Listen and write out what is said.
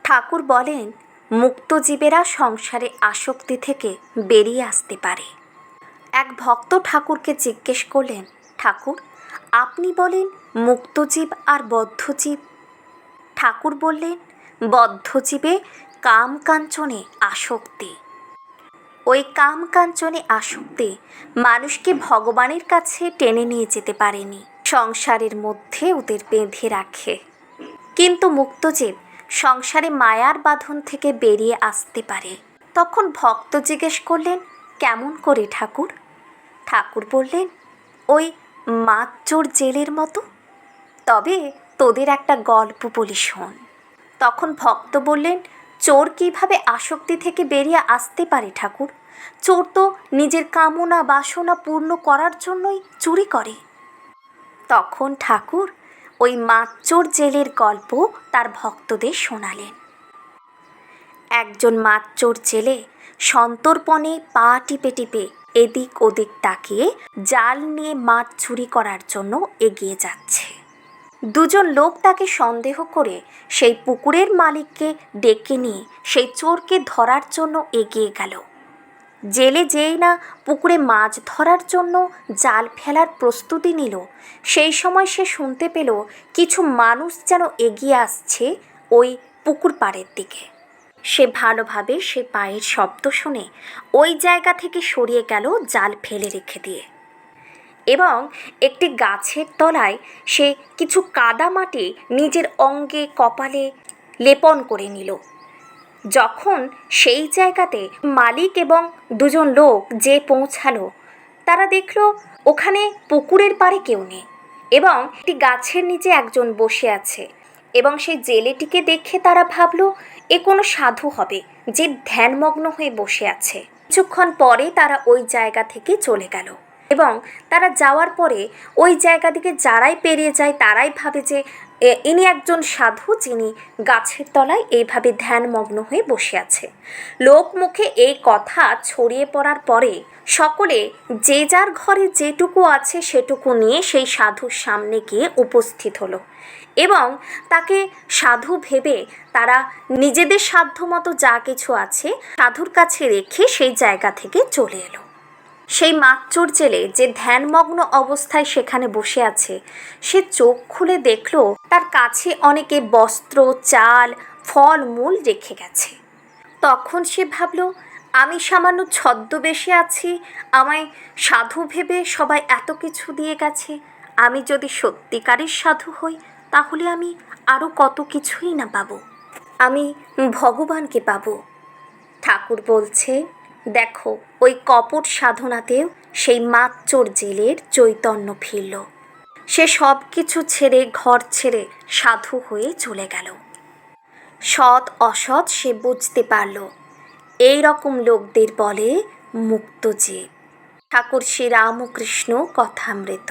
ঠাকুর বলেন, মুক্তজীবেরা সংসারে আসক্তি থেকে বেরিয়ে আসতে পারে। এক ভক্ত ঠাকুরকে জিজ্ঞেস করলেন, ঠাকুর, আপনি বলেন মুক্তজীব আর বদ্ধজীব। ঠাকুর বললেন, বদ্ধজীবে কাম কাঞ্চনে আসক্তি। ওই কাম কাঞ্চনে আসক্তি মানুষকে ভগবানের কাছে টেনে নিয়ে যেতে পারেনি, সংসারের মধ্যে ওদের বেঁধে রাখে। কিন্তু মুক্তজীব সংসারে মায়ার বাঁধন থেকে বেরিয়ে আসতে পারে। তখন ভক্ত জিজ্ঞেস করলেন, কেমন করে ঠাকুর? ঠাকুর বললেন, ওই মাতচোর জেলের মতো। তবে তোদের একটা গল্প বলি শোন। তখন ভক্ত বললেন, চোর কিভাবে আসক্তি থেকে বেরিয়ে আসতে পারে ঠাকুর? চোর তো নিজের কামনা বাসনা পূর্ণ করার জন্যই চুরি করে। তখন ঠাকুর ওই মাতচোর জেলের গল্প তার ভক্তদের শোনালেন। একজন মাতচোর জেলে সন্তর্পণে পা টিপে টিপে এদিক ওদিক তাকিয়ে জাল নিয়ে মাছ চুরি করার জন্য এগিয়ে যাচ্ছে। দুজন লোক তাকে সন্দেহ করে সেই পুকুরের মালিককে ডেকে নিয়ে সেই চোরকে ধরার জন্য এগিয়ে গেল। জেলে যেই না পুকুরে মাছ ধরার জন্য জাল ফেলার প্রস্তুতি নিল, সেই সময় সে শুনতে পেল কিছু মানুষ যেন এগিয়ে আসছে ওই পুকুর পাড়ের দিকে। সে ভালোভাবে সে পায়ের শব্দ শুনে ওই জায়গা থেকে সরিয়ে গেল জাল ফেলে রেখে দিয়ে, এবং একটি গাছের তলায় সে কিছু কাদা মাটি নিজের অঙ্গে কপালে লেপন করে নিল। যখন সেই জায়গাতে মালিক এবং দুজন লোক যে পৌঁছালো, তারা দেখল ওখানে পুকুরের পাড়ে কেউ নেই এবং একটি গাছের নিচে একজন বসে আছে। এবং সেই জেলেটিকে দেখে তারা ভাবল এ কোনো সাধু হবে যে ধ্যানমগ্ন হয়ে বসে আছে। কিছুক্ষণ পরে তারা ওই জায়গা থেকে চলে গেল এবং তারা যাওয়ার পরে ওই জায়গা থেকে যারাই পেরিয়ে যায় তারাই ভাবে যে ইনি একজন সাধু, যিনি গাছের তলায় এইভাবে ধ্যানমগ্ন হয়ে বসে আছে। লোক মুখে এই কথা ছড়িয়ে পড়ার পরে সকলে যে যার ঘরে যেটুকু আছে সেটুকু নিয়ে সেই সাধুর সামনে গিয়ে উপস্থিত হলো এবং তাকে সাধু ভেবে তারা নিজেদের সাধ্যমতো যা কিছু আছে সাধুর কাছে রেখে সেই জায়গা থেকে চলে এলো। সেই মাতচোর জেলে যে ধ্যানমগ্ন অবস্থায় সেখানে বসে আছে, সে চোখ খুলে দেখল তার কাছে অনেকে বস্ত্র, চাল, ফল মূল রেখে গেছে। তখন সে ভাবল, আমি সামান্য ছদ্মবেশে আছি, আমায় সাধু ভেবে সবাই এত কিছু দিয়ে গেছে। আমি যদি সত্যিকারের সাধু হই তাহলে আমি আরও কত কিছুই না পাবো, আমি ভগবানকে পাবো। ঠাকুর বলছে, দেখো ওই কপট সাধনাতেও সেই মাতচোর জেলের চৈতন্য ফিরল। সে সব কিছু ছেড়ে, ঘর ছেড়ে সাধু হয়ে চলে গেল। সৎ অসৎ সে বুঝতে পারল। এই রকম লোকদের বলে মুক্তজীব। ঠাকুর শ্রী রামকৃষ্ণ কথামৃত।